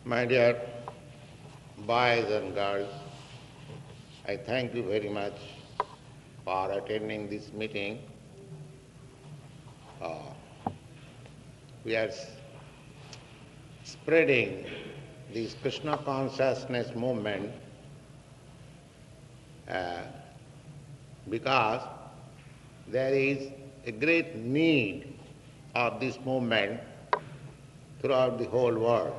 My dear boys and girls, I thank you very much for attending this meeting. We are spreading this Krishna Consciousness movement because there is a great need of this movement throughout the whole world.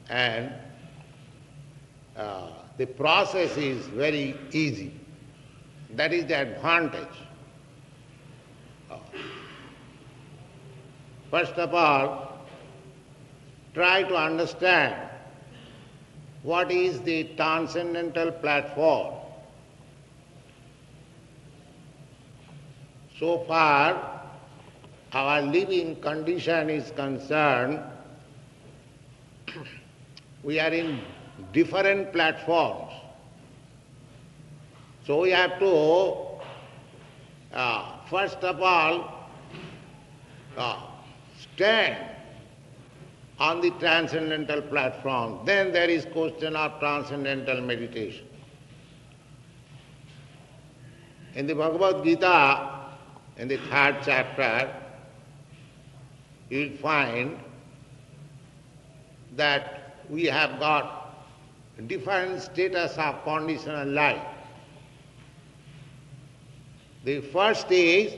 And the process is very easy. That is the advantage. First of all, try to understand what is the transcendental platform. So far, our living condition is concerned, we are in different platforms. So we have to, first of all, stand on the transcendental platform. Then there is question of transcendental meditation. In the Bhagavad Gita, in the 3rd chapter, you will find that we have got different status of conditional life. The first is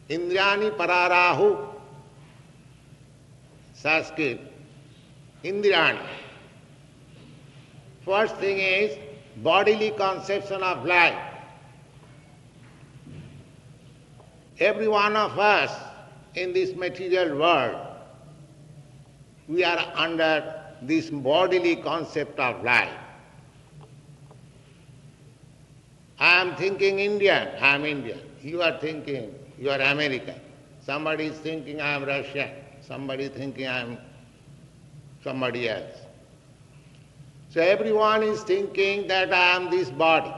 Indriyani Pararahu, Sanskrit, Indriyani. First thing is bodily conception of life. Every one of us in this material world, we are under this bodily concept of life. I am thinking Indian, I am Indian. You are thinking you are American. Somebody is thinking I am Russian. Somebody is thinking I am somebody else. So everyone is thinking that I am this body.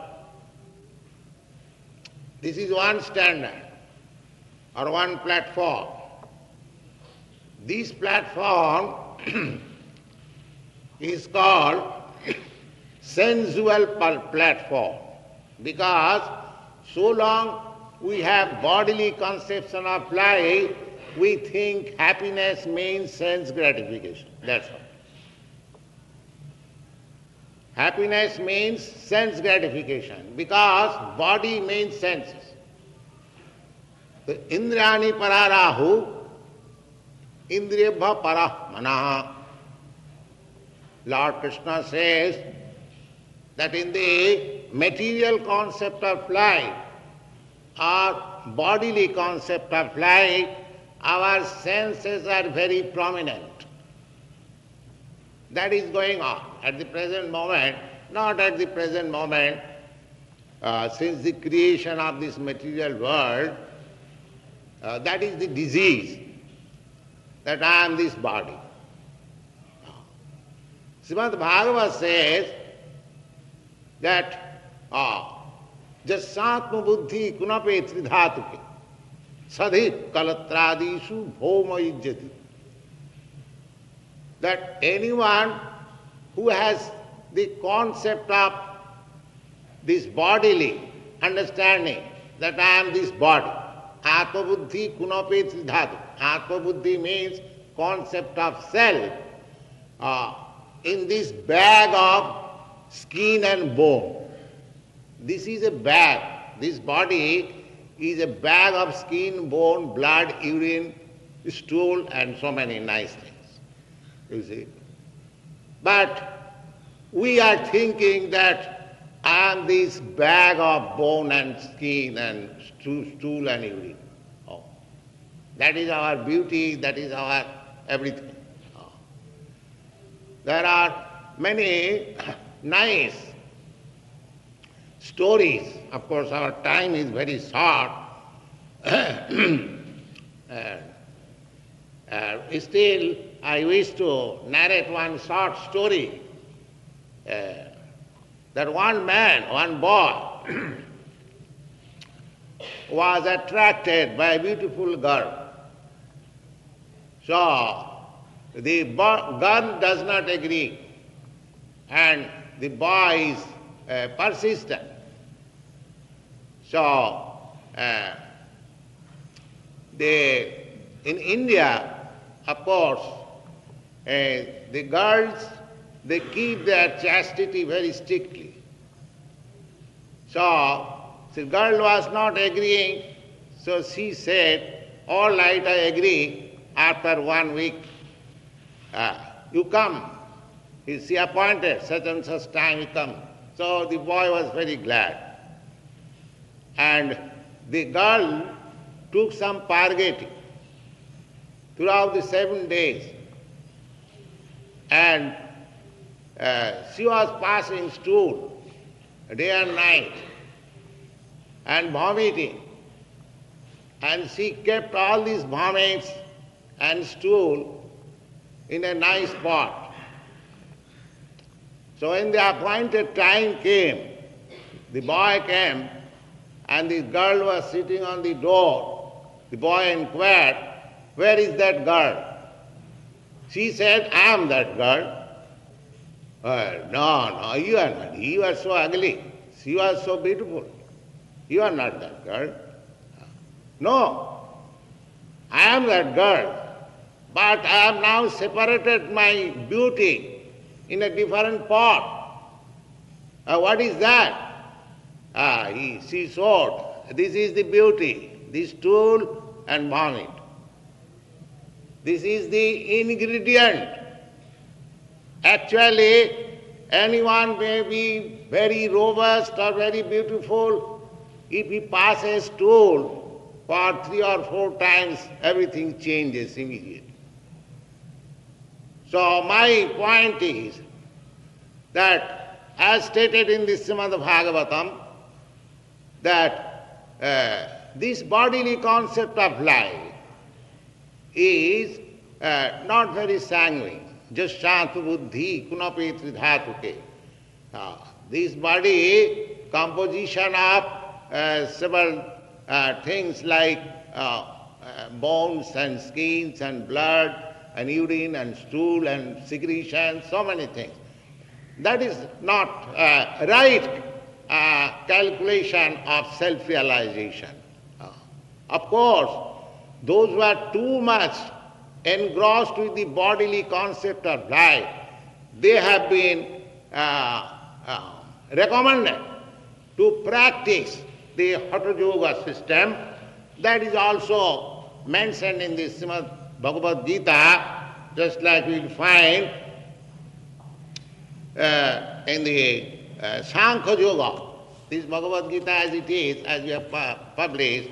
This is one standard or one platform. This platform is called sensual platform because so long we have bodily conception of life, we think happiness means sense gratification. That's all. Happiness means sense gratification because body means senses. The Indriyani Pararahu, Indriyabha Parah Manaha. Lord Krishna says that in the material concept of life or bodily concept of life, our senses are very prominent. That is going on at the present moment, not at the present moment, since the creation of this material world, that is the disease, that I am this body. Srimad Bhagavad says that jasatma buddhi kunape tridhatuke sadhip kalatradishu bhoma ijjati. That anyone who has the concept of this bodily understanding that I am this body, atma buddhi kunape tridhatuke. Atma buddhi means concept of self. In this bag of skin and bone. This is a bag. This body is a bag of skin, bone, blood, urine, stool, and so many nice things. You see? But we are thinking that I am this bag of bone and skin and stool and urine. Oh. That is our beauty, that is our everything. There are many nice stories. Of course, our time is very short. Still, I wish to narrate one short story. That one man, one boy, was attracted by a beautiful girl. So the girl does not agree, and the boy is persistent. So, in India, of course, the girls, they keep their chastity very strictly. So, the girl was not agreeing, so she said, all right, I agree. After 1 week, you come. She appointed such and such time you come. So the boy was very glad. And the girl took some pargati throughout the 7 days. And she was passing stool day and night and vomiting. And she kept all these vomits and stool in a nice pot. So when the appointed time came, the boy came and the girl was sitting on the door. The boy inquired, where is that girl? She said, I am that girl. No, you are not. You are so ugly. She was so beautiful. You are not that girl. No, I am that girl. But I have now separated my beauty in a different pot. What is that? She showed, this is the beauty, this stool and vomit. This is the ingredient. Actually, anyone may be very robust or very beautiful. If he passes stool for 3 or 4 times, everything changes immediately. So my point is that, as stated in the Srimad Bhagavatam, that this bodily concept of life is not very sanguine. Just shantu buddhi kunapi tridhatuke. This body, composition of several things like bones and skins and blood and urine and stool and secretion, so many things. That is not right calculation of self-realization. Of course, those who are too much engrossed with the bodily concept of life, they have been recommended to practice the Hatha Yoga system. That is also mentioned in the Srimad Bhagavad Gita, just like we will find in the Sankhya Yoga. This Bhagavad Gita as it is, as we have published,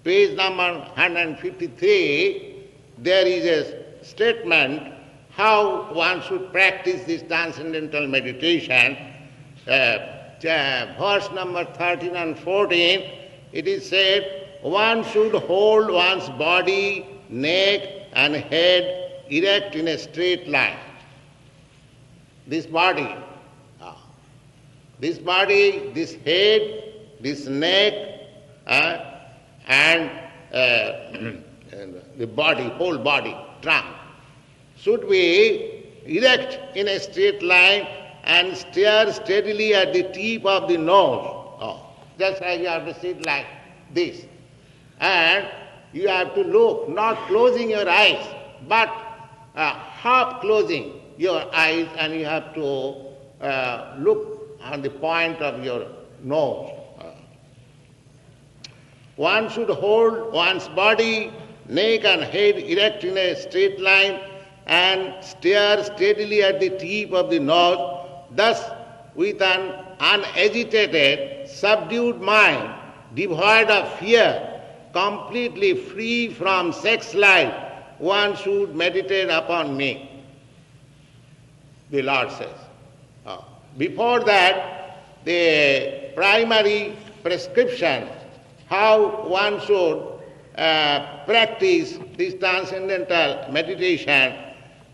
page number 153, there is a statement how one should practice this transcendental meditation. Verse number 13 and 14, it is said, one should hold one's body, neck and head erect in a straight line. This body, this head, this neck, and the body, whole body, trunk, should be erect in a straight line and stare steadily at the tip of the nose. Just as you have to sit like this. And you have to look, not closing your eyes, but half closing your eyes, and you have to look on the point of your nose. One should hold one's body, neck and head erect in a straight line and stare steadily at the tip of the nose. Thus, with an unagitated, subdued mind, devoid of fear, completely free from sex life, one should meditate upon me, the Lord says. Before that, the primary prescription, how one should practice this transcendental meditation,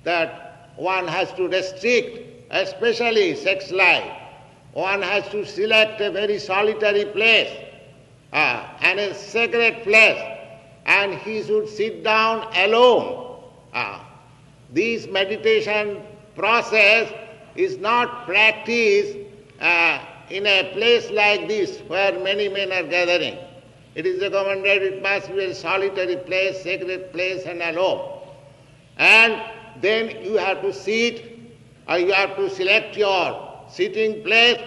that one has to restrict, especially sex life. One has to select a very solitary place and a sacred place, and he should sit down alone. this meditation process is not practiced in a place like this where many men are gathering. It is recommended it must be a solitary place, sacred place and alone. And then you have to sit or you have to select your sitting place.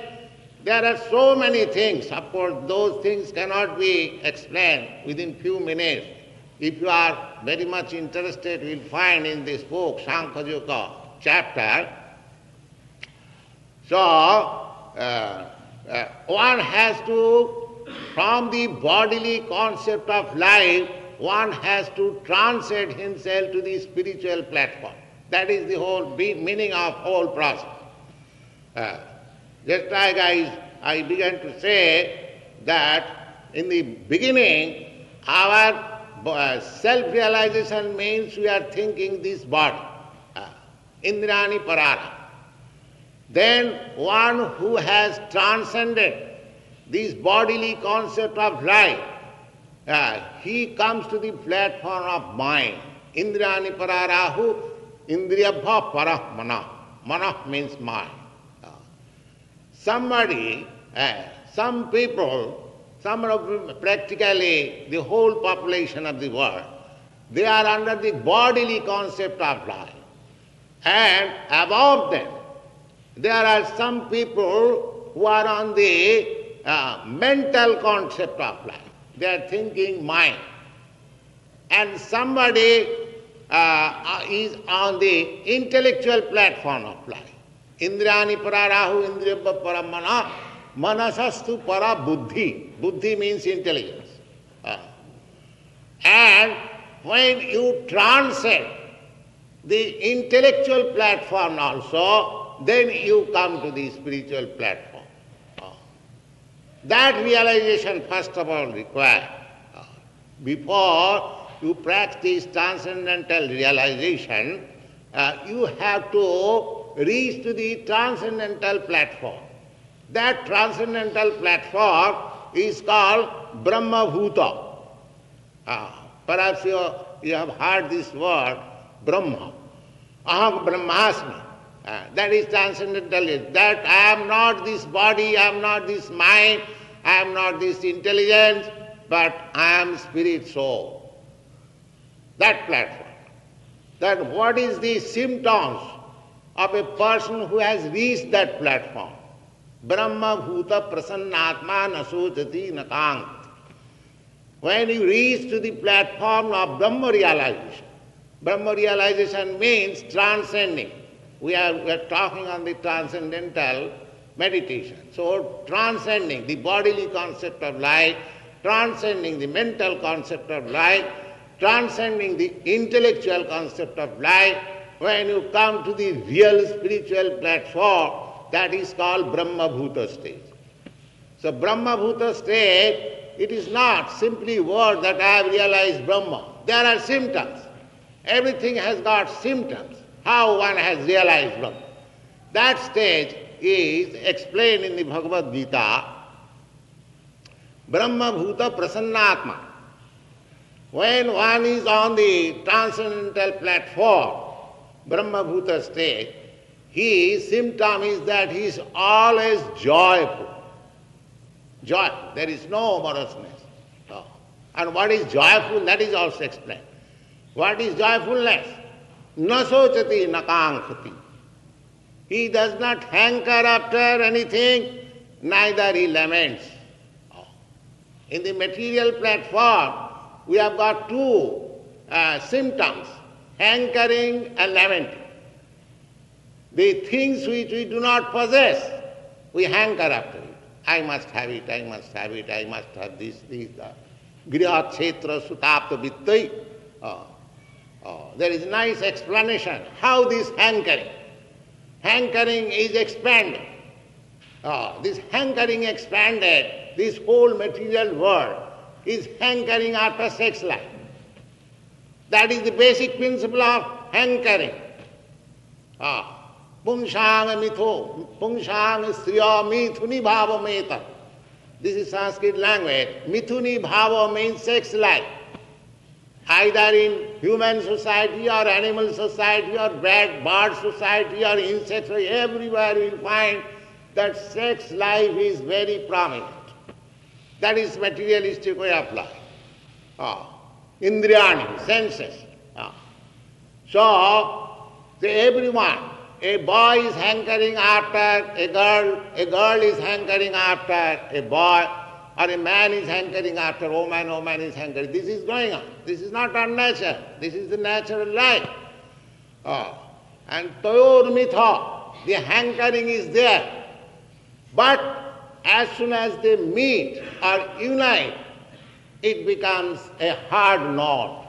There are so many things. Of course, those things cannot be explained within few minutes. If you are very much interested, you will find in this book, Bhakti Yoga chapter. So, one has to, from the bodily concept of life, one has to transcend himself to the spiritual platform. That is the whole meaning of whole process. Just like I began to say that in the beginning, our self-realization means we are thinking this body, indrani parara. Then one who has transcended this bodily concept of life, he comes to the platform of mind. Indrani pararahu, indriyabha parah manah. Manah means mind. Somebody, some people, practically the whole population of the world, they are under the bodily concept of life. And above them, there are some people who are on the mental concept of life. They are thinking mind. And somebody is on the intellectual platform of life. Indrani pararahu indriyabha paramana manasastu para buddhi. Buddhi means intelligence. And when you transcend the intellectual platform also, then you come to the spiritual platform. That realization first of all required. Before you practice transcendental realization, you have to reach to the transcendental platform. That transcendental platform is called Brahma Bhuta. Perhaps you have heard this word, Brahma. Aham Brahmasmi. That is transcendental. That I am not this body, I am not this mind, I am not this intelligence, but I am spirit soul. That platform. That what is the symptoms of a person who has reached that platform? Brahma Bhuta Prasannatma Nasojati Nakang. When you reach to the platform of Brahma realization means transcending. We are talking on the transcendental meditation. So transcending the bodily concept of life, transcending the mental concept of life, transcending the intellectual concept of life, when you come to the real spiritual platform, that is called Brahma Bhuta stage. So Brahma Bhuta stage, it is not simply word that I have realized Brahma. There are symptoms. Everything has got symptoms. How one has realized Brahma. That stage is explained in the Bhagavad Gita. Brahma Bhuta Prasannatma. When one is on the transcendental platform, Brahma Bhuta stage, his symptom is that he is always joyful. Joy. There is no moroseness. No. And what is joyful, that is also explained. What is joyfulness? Nasochati nakankhati. He does not hanker after anything, neither he laments. In the material platform, we have got two symptoms, hankering and lamenting. The things which we do not possess, we hanker after it. I must have it, I must have it, I must have this. Griha Kshetra Sutapta Vittai. There is a nice explanation how this hankering is expanded. This hankering expanded, this whole material world is hankering after sex life. That is the basic principle of hankering. Pungsang mitho, pungsang striya mithuni bhava meta. This is Sanskrit language. Mithuni bhava means sex life. either in human society or animal society or bird society or insects, everywhere you will find that sex life is very prominent. That is materialistic way of life. Indriyani, senses. So everyone, a boy is hankering after a girl is hankering after a boy, or a man is hankering after a woman is hankering. This is going on. This is not unnatural. This is the natural life. And toyor mitha, the hankering is there. But as soon as they meet or unite, it becomes a hard knot.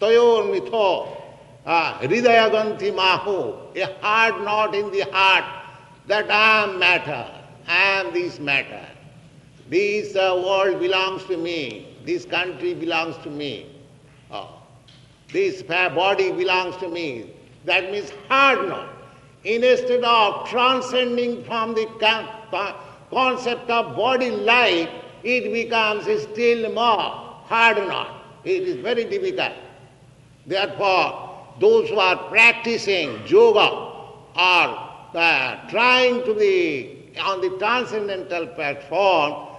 Toyor mitho, hridayaganti mahu, a hard knot in the heart that I am matter, I am this matter. This world belongs to me, this country belongs to me, this body belongs to me. That means hard knot. Instead of transcending from the concept of body life, it becomes still more hard knot. It is very difficult. Therefore, those who are practicing yoga are trying to be on the transcendental platform.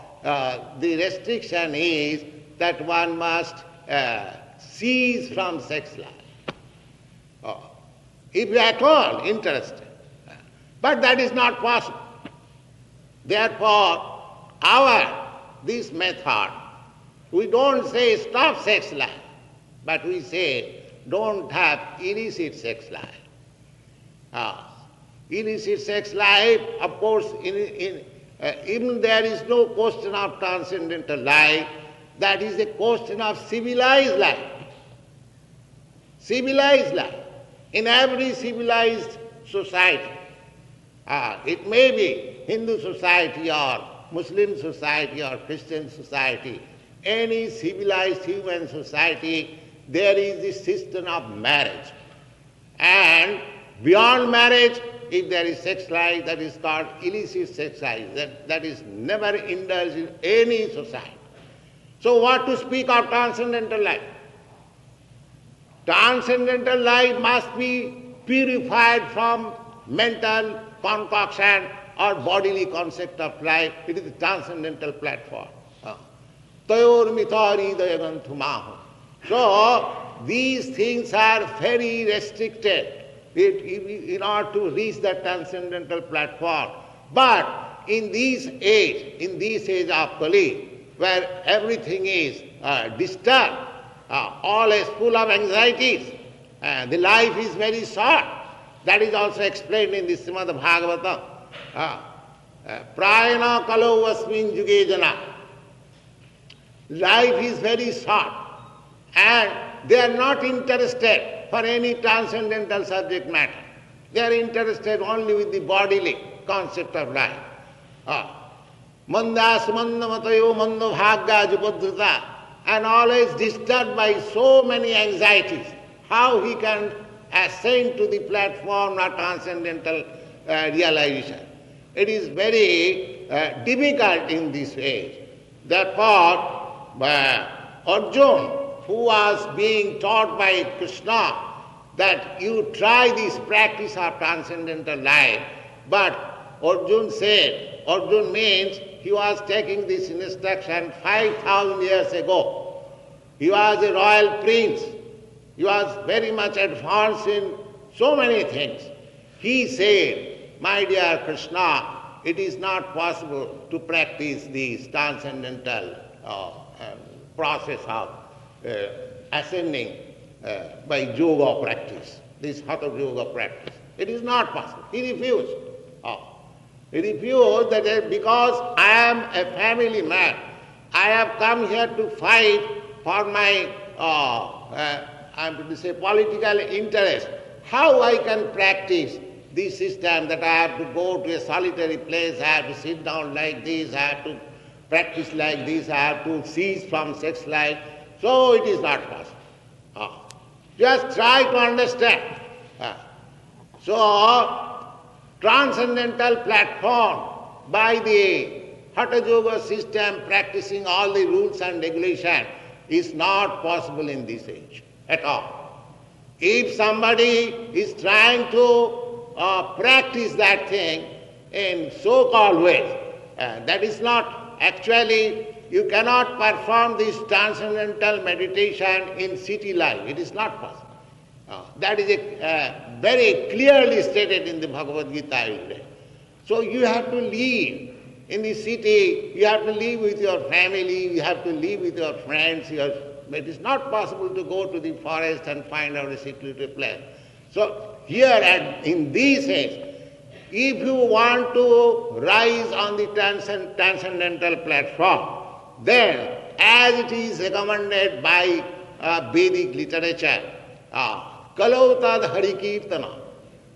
The restriction is that one must cease from sex life, if you are at all interested. But that is not possible. Therefore, this method, we don't say stop sex life, but we say don't have illicit sex life. Illicit sex life, of course, even there is no question of transcendental life, that is a question of civilized life. Civilized life. In every civilized society, it may be Hindu society or Muslim society or Christian society, any civilized human society, there is the system of marriage. And beyond marriage, if there is sex life, that is called illicit sex life. That is never indulged in any society. So what to speak of transcendental life? Transcendental life must be purified from mental concoction or bodily concept of life. It is the transcendental platform. Tayor mithari dayagantumahu. So these things are very restricted in order to reach the transcendental platform. But in this age of Kali, where everything is disturbed, all is full of anxieties, the life is very short. That is also explained in the Srimad Bhagavatam. Prayana kalau asmin juge jana. Life is very short, and they are not interested for any transcendental subject matter. They are interested only with the bodily concept of life. Mandas manda matayo manda bhagya jupadhrita, and always disturbed by so many anxieties. How he can ascend to the platform of transcendental realization? It is very difficult in this age. Therefore, Arjuna, who was being taught by Krishna that you try this practice of transcendental life, but Arjuna means he was taking this instruction 5,000 years ago. He was a royal prince. He was very much advanced in so many things. He said, my dear Krishna, it is not possible to practice this transcendental process of ascending by yoga practice, this hatha yoga practice. It is not possible. He refused. He refused that because I am a family man, I have come here to fight for my, I am to say, political interest. How I can practice this system that I have to go to a solitary place, I have to sit down like this, I have to practice like this, I have to cease from sex life. So it is not possible. Just try to understand. So, transcendental platform by the Hatha Yoga system, practicing all the rules and regulations, is not possible in this age at all. If somebody is trying to practice that thing in so-called ways, that is not actually, you cannot perform this transcendental meditation in city life. It is not possible. That is very clearly stated in the Bhagavad Gita. So you have to live in the city, you have to live with your family, you have to live with your friends. It is not possible to go to the forest and find out a secluded place. So here in this age, if you want to rise on the transcendental platform, then as it is recommended by Vedic literature, Kalautad Harikirtana,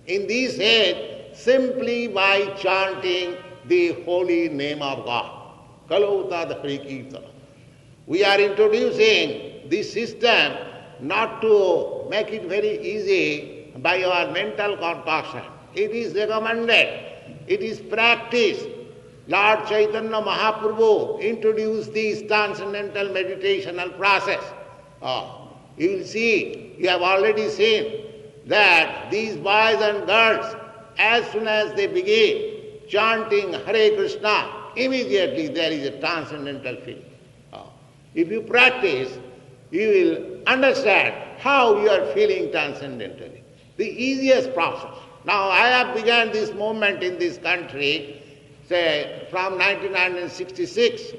in this age, simply by chanting the holy name of God, Kalautad Harikirtana. We are introducing this system not to make it very easy by your mental concoction. It is recommended, it is practiced. Lord Chaitanya Mahaprabhu introduced this transcendental meditational process. You will see, you have already seen that these boys and girls, as soon as they begin chanting Hare Krishna, immediately there is a transcendental feeling. If you practice, you will understand how you are feeling transcendentally. The easiest process. Now I have begun this movement in this country, say from 1966.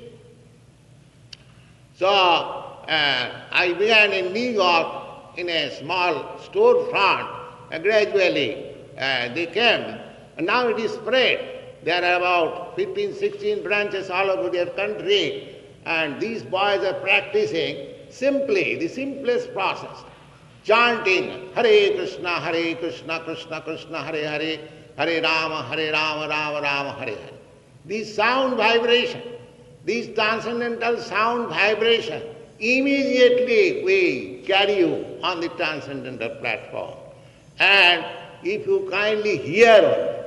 So I began in New York in a small storefront. Gradually they came, and now it is spread. There are about 15, 16 branches all over the country, and these boys are practicing simply the simplest process. Chanting Hare Krishna, Krishna Krishna, Hare Hare, Hare Rama, Rama Rama, Hare Hare. This sound vibration, this transcendental sound vibration, immediately we carry you on the transcendental platform. And if you kindly hear,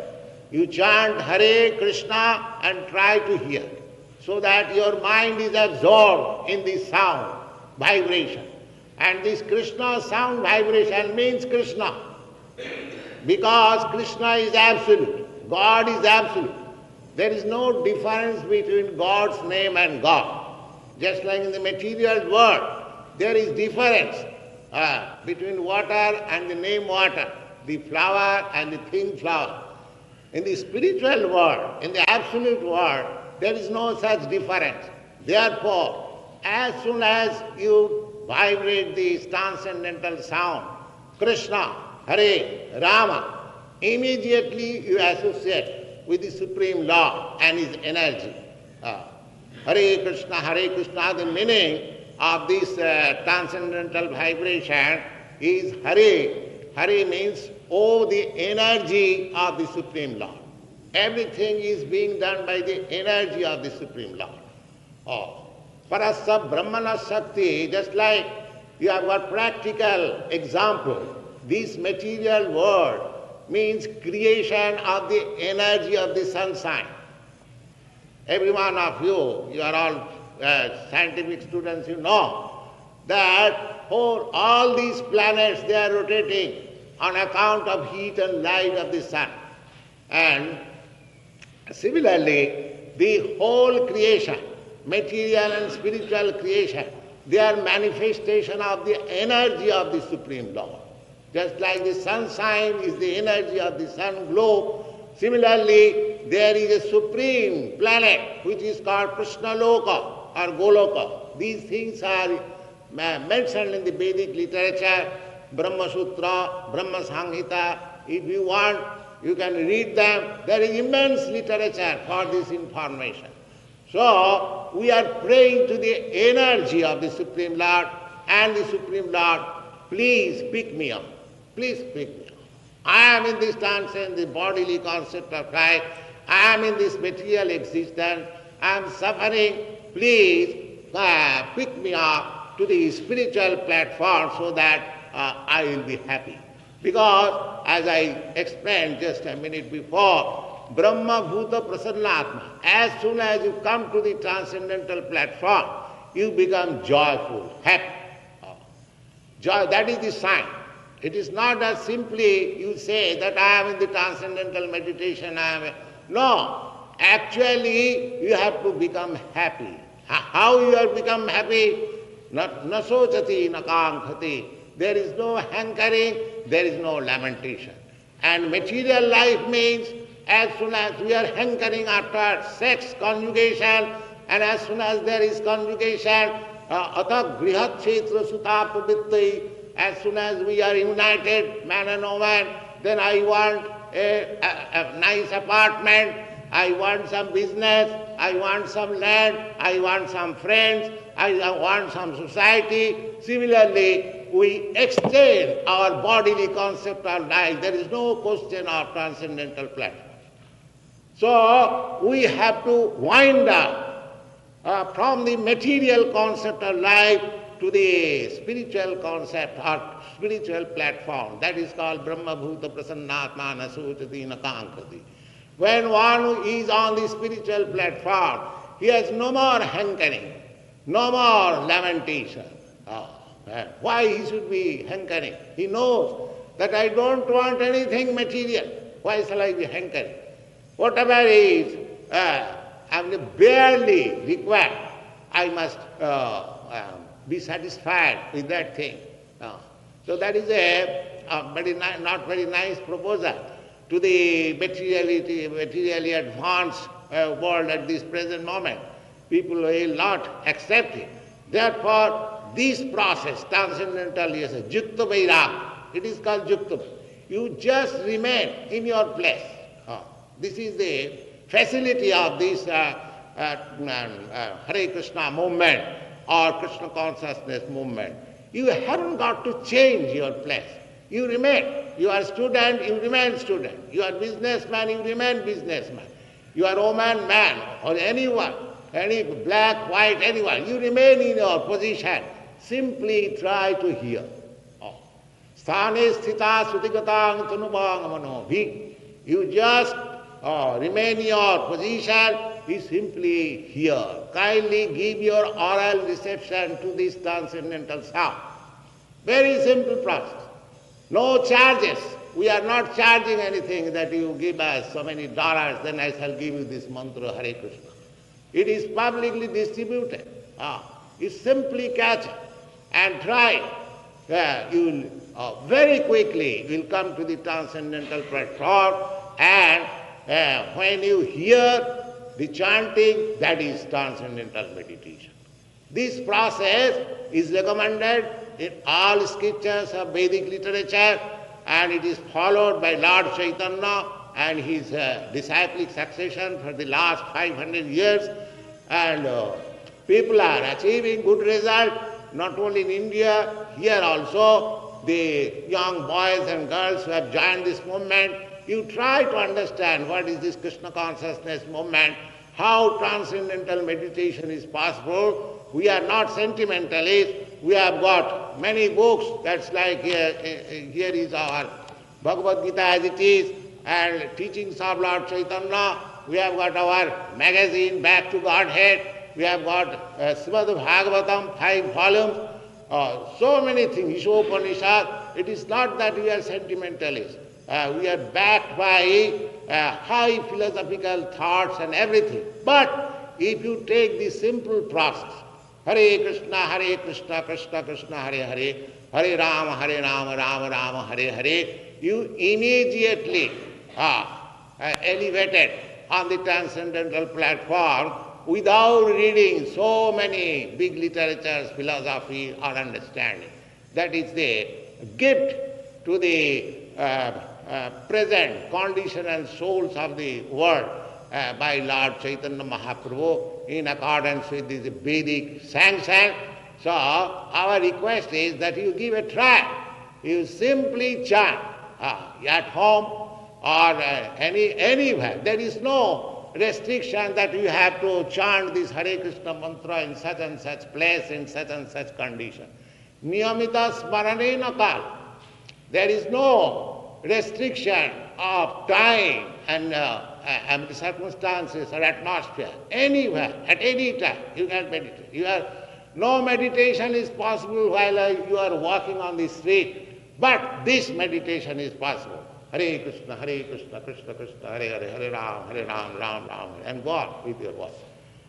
you chant Hare Krishna and try to hear, so that your mind is absorbed in this sound vibration. And this Krishna sound vibration means Krishna, because Krishna is absolute, God is absolute. There is no difference between God's name and God. Just like in the material world, there is difference between water and the name water, the flower and the thing flower. In the spiritual world, in the absolute world, there is no such difference. Therefore, as soon as you vibrate this transcendental sound, Krishna, Hare, Rama, immediately you associate with the Supreme Lord and His energy. Hare Krishna, the meaning of this transcendental vibration is Hare. Hare means, oh, the energy of the Supreme Lord. Everything is being done by the energy of the Supreme Lord. Parasya Brahmana Shakti, just like you have got practical example, this material world means creation of the energy of the sunshine. Every one of you are all scientific students, you know that all these planets, they are rotating on account of heat and light of the sun. And similarly, the whole creation, material and spiritual creation, they are manifestation of the energy of the Supreme Lord. Just like the sunshine is the energy of the sun globe, similarly, there is a supreme planet which is called Krishna Loka or Goloka. These things are mentioned in the Vedic literature, Brahma Sutra, Brahma Samhita. If you want, you can read them. There is immense literature for this information. So, we are praying to the energy of the Supreme Lord, and the Supreme Lord, please pick me up. Please pick me up. I am in this transcend, the bodily concept of life. I am in this material existence. I am suffering. Please pick me up to the spiritual platform so that I will be happy. Because, as I explained just a minute before, Brahma Bhuta Prasannatma, as soon as you come to the transcendental platform, you become joyful, happy. Joy, that is the sign. It is not as simply you say that I am in the transcendental meditation, No, actually you have to become happy. How you have become happy? Nasocati, nakankhati. There is no hankering, there is no lamentation. And material life means as soon as we are hankering after sex, conjugation, and as soon as there is conjugation, atha grihat kshetra sutapavittai, as soon as we are united, man and woman, then I want a nice apartment, I want some business, I want some land, I want some friends, I want some society. Similarly, we extend our bodily concept of life. There is no question of transcendental platform. So we have to wind up from the material concept of life to the spiritual concept or spiritual platform. That is called Brahma Bhuta Prasannatma Nasocati Nakankrati. When one is on the spiritual platform, he has no more hankering, no more lamentation. Why he should be hankering? He knows that I don't want anything material. Why shall I be hankering? Whatever is barely required, I must be satisfied with that thing. So that is not very nice proposal to the materially advanced world at this present moment. People will not accept it. Therefore, this process, transcendental, is a Jukta Vairag. It is called Jukta. You just remain in your place. This is the facility of this Hare Krishna movement or Krishna Consciousness movement. You haven't got to change your place. You remain. You are student, you remain student. You are businessman, you remain businessman. You are woman, man, or anyone, any black, white, anyone. You remain in your position. Simply try to hear. Sthane sthita sutigatang tanubang manobhi. You just remain in your position. You simply hear. Kindly give your oral reception to this transcendental sound. Very simple process. No charges. We are not charging anything that you give us so many dollars, then I shall give you this mantra Hare Krishna. It is publicly distributed. You simply catch it and try. You will very quickly will come to the transcendental platform, and when you hear the chanting, that is transcendental meditation. This process is recommended in all scriptures of Vedic literature, and it is followed by Lord Chaitanya and his disciplic succession for the last 500 years. And people are achieving good result, not only in India, here also, the young boys and girls who have joined this movement. You try to understand what is this Krishna Consciousness movement, how transcendental meditation is possible. We are not sentimentalists. We have got many books. That's like here is our Bhagavad Gita as it is, and teachings of Lord Chaitanya. We have got our magazine, Back to Godhead. We have got Srimad Bhagavatam, 5 volumes. So many things, Ishopanishad. It is not that we are sentimentalists. We are backed by high philosophical thoughts and everything. But if you take the simple process, Hare Krishna, Krishna Krishna, Hare Hare, Hare Rama, Rama Rama, Hare Hare, you immediately elevated on the transcendental platform without reading so many big literatures, philosophy or understanding. That is the gift to the present condition and souls of the world by Lord Chaitanya Mahaprabhu in accordance with this Vedic sanction. So our request is that you give a try. You simply chant at home or anywhere. There is no restriction that you have to chant this Hare Krishna mantra in such and such place, in such and such condition. Niyamita smaranena kal. There is no restriction of time and circumstances or atmosphere. Anywhere, at any time, you can meditate. You are No meditation is possible while you are walking on the street, but this meditation is possible. Hare Krishna, Krishna Krishna, Hare Hare, Ram, Ram, and go on with your voice.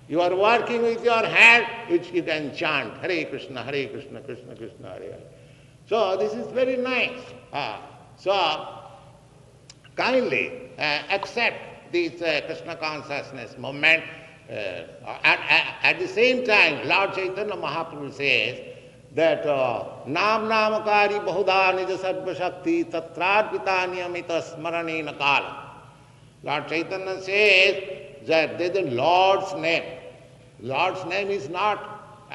You are working with your hand, which you can chant, Hare Krishna, Krishna Krishna, Hare Hare. So this is very nice. So kindly accept this Krishna consciousness movement. At the same time, Lord Chaitanya Mahaprabhu says that Nam Namakari Bahuda Nija Sarva Shakti Tatrarpita Niyamita Smaranena Kala. Lord Chaitanya says that there is the Lord's name. Lord's name is not,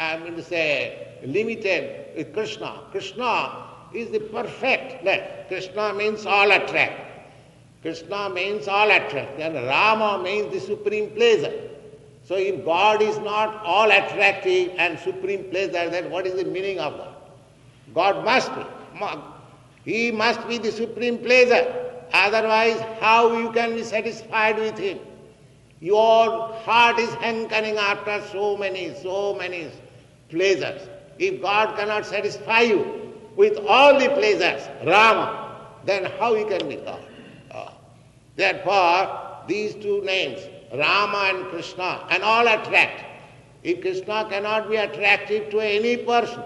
limited with Krishna. Krishna is the perfect name. Krishna means all attract. Krishna means all attract. And Rama means the supreme pleasure. So if God is not all attractive and supreme pleasure, then what is the meaning of God? God must be. He must be the supreme pleasure. Otherwise, how you can be satisfied with Him? Your heart is hankering after so many pleasures. If God cannot satisfy you with all the pleasures, Rama, then how you can be God? Therefore, these two names, Rama and Krishna, and all attract. If Krishna cannot be attractive to any person,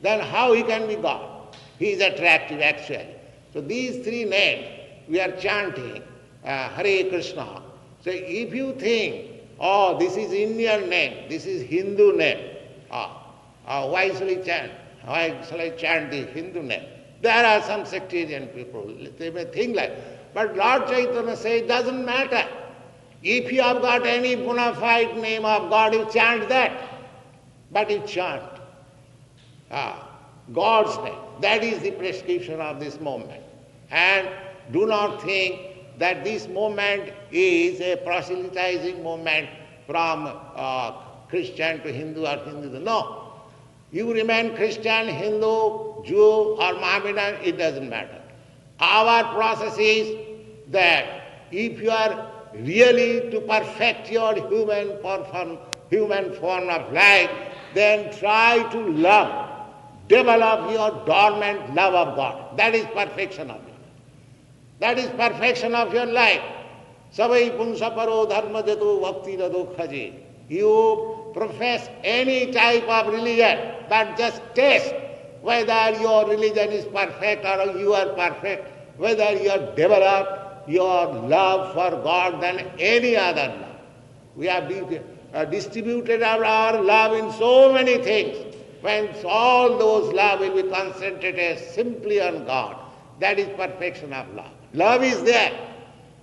then how he can be God? He is attractive actually. So these three names we are chanting, Hare Krishna. So if you think, oh, this is Indian name, this is Hindu name, why shall I chant? Why shall I chant the Hindu name? There are some sectarian people, they may think like, but Lord Chaitanya says it doesn't matter. If you have got any bona fide name of God, you chant that. But you chant God's name. That is the prescription of this movement. And do not think that this movement is a proselytizing movement from Christian to Hindu or Hindu. No. You remain Christian, Hindu, Jew or Mohammedan, it doesn't matter. Our process is that if you are really to perfect your human form of life, then try to love, develop your dormant love of God. That is perfection of your life. That is perfection of your life. Savai punsa paro dharma jato bhakti rado khaji. You profess any type of religion, but just test whether your religion is perfect or you are perfect, whether you are developed your love for God than any other love. We have distributed our love in so many things. When all those love will be concentrated simply on God, that is perfection of love. Love is there,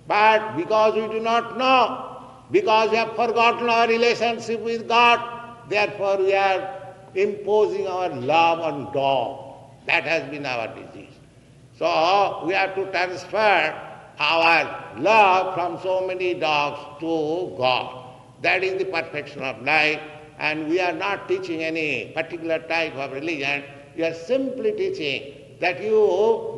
but because we do not know, because we have forgotten our relationship with God, therefore we are imposing our love on dog. That has been our disease. So we have to transfer our love from so many dogs to God. That is the perfection of life, and we are not teaching any particular type of religion. We are simply teaching that you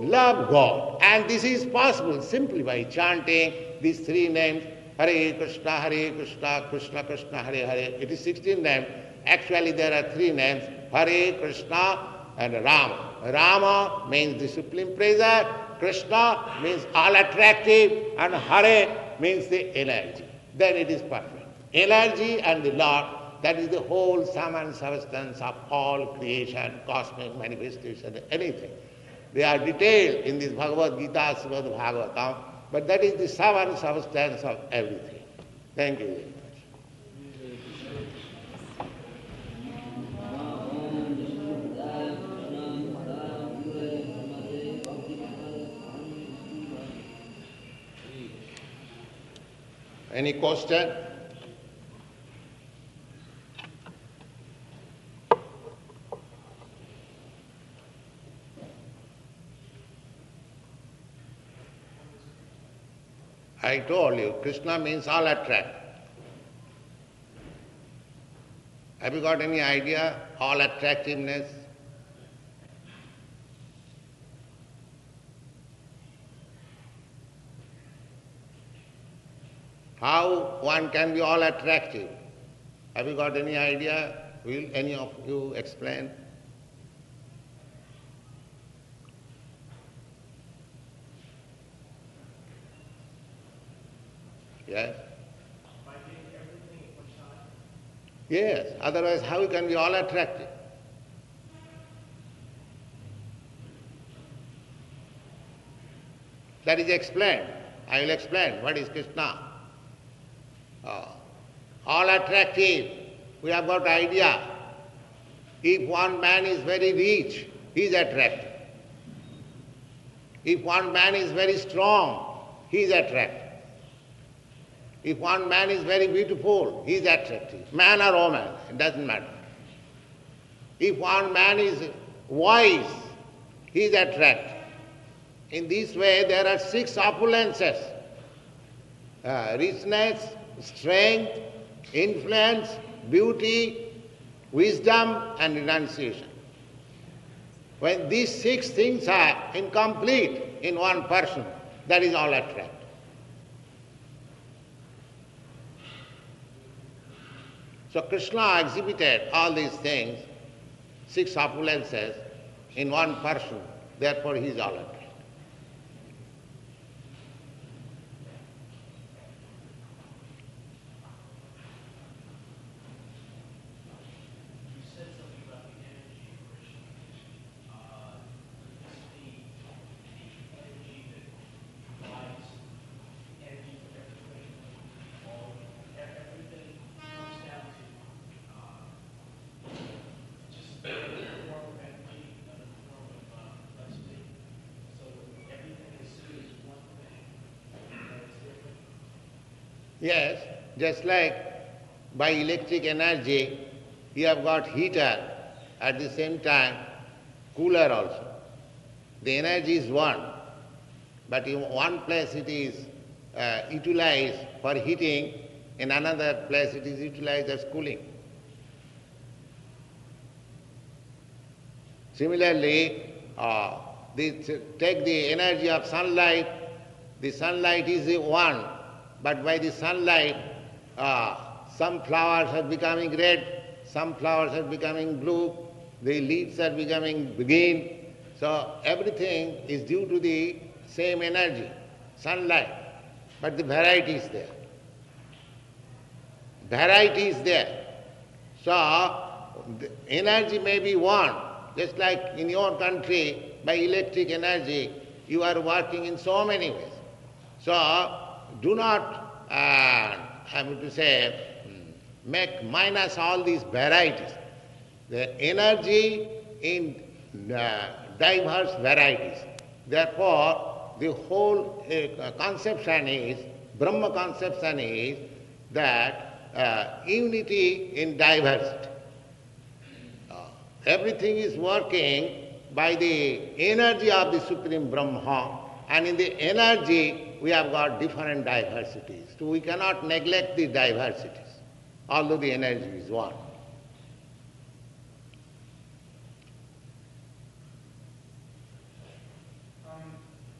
love God. And this is possible simply by chanting these three names, Hare Krishna, Krishna Krishna, Hare Hare. It is 16 names. Actually there are three names, Hare Krishna and Rama. Rama means the supreme pleasure, Krishna means all attractive, and Hare means the energy. Then it is perfect. Energy and the Lord, that is the whole sum and substance of all creation, cosmic manifestation, anything. They are detailed in this Bhagavad Gita, Srimad Bhagavatam, but that is the sum and substance of everything. Thank you very much. Any question? I told you, Krishna means all attract. Have you got any idea? All attractiveness? How one can be all attractive? Have you got any idea? Will any of you explain? Yes? By getting everything at one time. Yes, otherwise how can we all attractive? That is explained. I will explain what is Krishna. All attractive. We have got idea. If one man is very rich, he is attractive. If one man is very strong, he is attractive. If one man is very beautiful, he is attractive. Man or woman, it doesn't matter. If one man is wise, he is attractive. In this way, there are 6 opulences. Richness, strength, influence, beauty, wisdom and renunciation. When these 6 things are incomplete in one person, that is all attractive. So Krishna exhibited all these things, 6 opulences in one person, therefore he is all attractive. You said something about the energy of Krishna. The energy that provides energy for everything, everything comes down to just a form of energy, another form of electricity. So everything is seen as one thing, and it's different. Yes, just like by electric energy, you have got heater, at the same time cooler also. The energy is one, but in one place it is utilized for heating, in another place it is utilized as cooling. Similarly, take the energy of sunlight. The sunlight is the one, but by the sunlight, some flowers are becoming red, some flowers are becoming blue, the leaves are becoming green. So everything is due to the same energy, sunlight, but the variety is there. Variety is there. So the energy may be one, just like in your country, by electric energy, you are working in so many ways. So do not, I mean to say, make minus all these varieties. The energy in diverse varieties. Therefore, the whole conception is, Brahma conception is that unity in diversity. Everything is working by the energy of the Supreme Brahma, and in the energy we have got different diversities. So we cannot neglect the diversities, although the energy is one.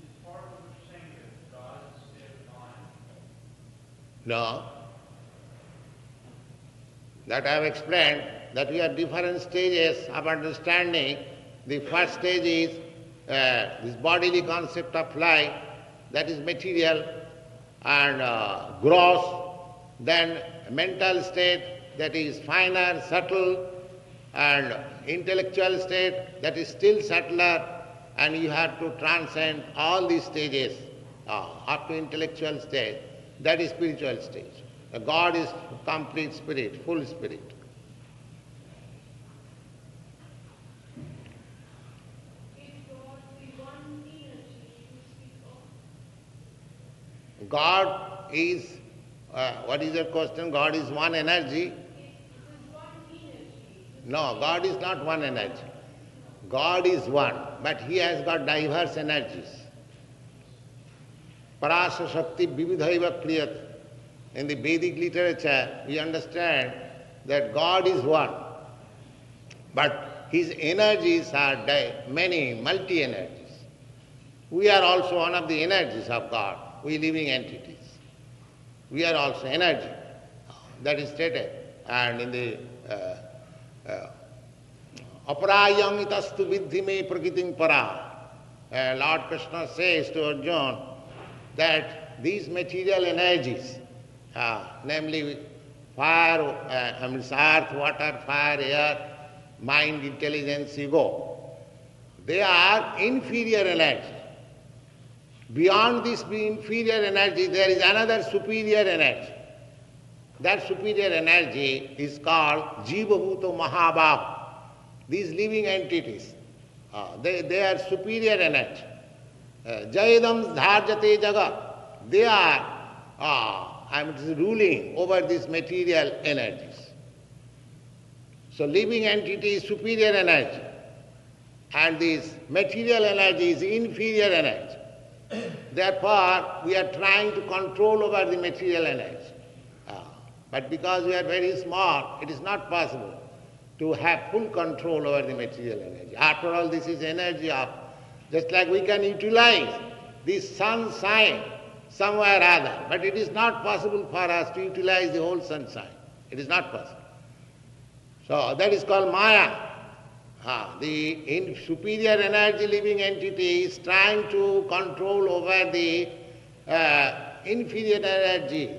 Is part of what you're saying that God is a state of mind? No. That I have explained, that we have different stages of understanding. The first stage is this bodily concept of life, that is material and gross. Then mental state, that is finer, subtle, and intellectual state, that is still subtler, and you have to transcend all these stages up to intellectual stage. That is spiritual stage. God is complete spirit, full spirit. God is, what is your question? God is one energy? No, God is not one energy. God is one, but He has got diverse energies. Parasa Shakti Vividhaiva Kriyat. In the Vedic literature, we understand that God is one, but His energies are many, multi-energies. We are also one of the energies of God, we living entities. We are also energy. That is stated. And in the Aparayam itastu vidhi me prakritim para. Lord Krishna says to Arjuna that these material energies, namely fire, earth, water, fire, air, mind, intelligence, ego, they are inferior energy. Beyond this inferior energy, there is another superior energy. That superior energy is called Jiva Bhuto Mahabhav. These living entities, they are superior energy. Jayadam dharjate jagat. They are ruling over these material energies. So living entity is superior energy, and this material energy is inferior energy. Therefore, we are trying to control over the material energy. But because we are very small, it is not possible to have full control over the material energy. After all, this is energy of, just like we can utilize this sunshine somewhere or other, but it is not possible for us to utilize the whole sunshine. It is not possible. So that is called Maya. The superior energy living entity is trying to control over the inferior energy,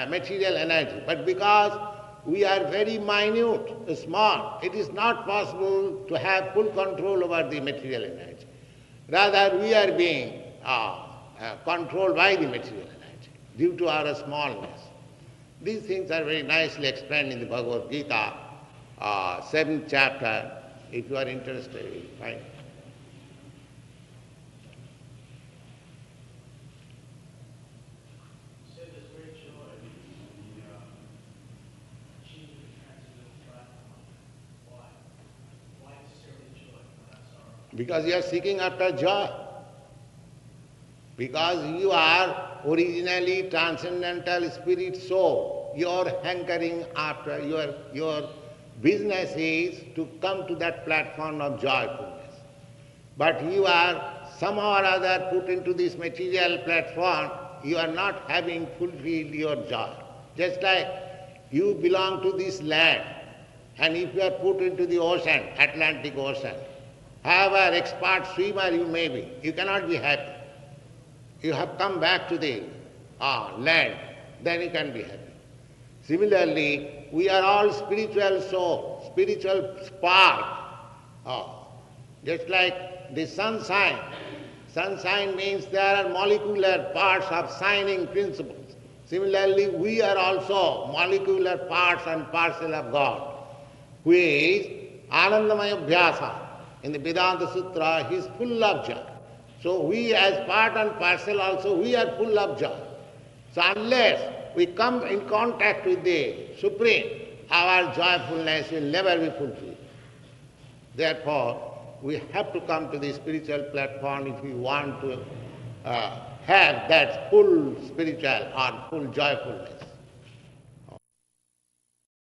material energy. But because we are very minute, small, it is not possible to have full control over the material energy. Rather, we are being controlled by the material energy due to our smallness. These things are very nicely explained in the Bhagavad Gita, 7th chapter. If you are interested, you will find. Because you are seeking after joy. Because you are originally transcendental spirit soul. You are hankering after, your business is to come to that platform of joyfulness. But you are somehow or other put into this material platform, you are not having fulfilled your joy. Just like you belong to this land, and if you are put into the ocean, Atlantic Ocean, however expert swimmer you may be, you cannot be happy. You have come back to the land, then you can be happy. Similarly, we are all spiritual souls, spiritual spark. Just like the sunshine. Sunshine means there are molecular parts of shining principles. Similarly, we are also molecular parts and parcel of God, who is Anandamaya Bhyasa. In the Vedanta Sutra, he is full of joy. So we as part and parcel also, we are full of joy. So unless we come in contact with the Supreme, our joyfulness will never be fulfilled. Therefore, we have to come to the spiritual platform if we want to have that full spiritual or full joyfulness.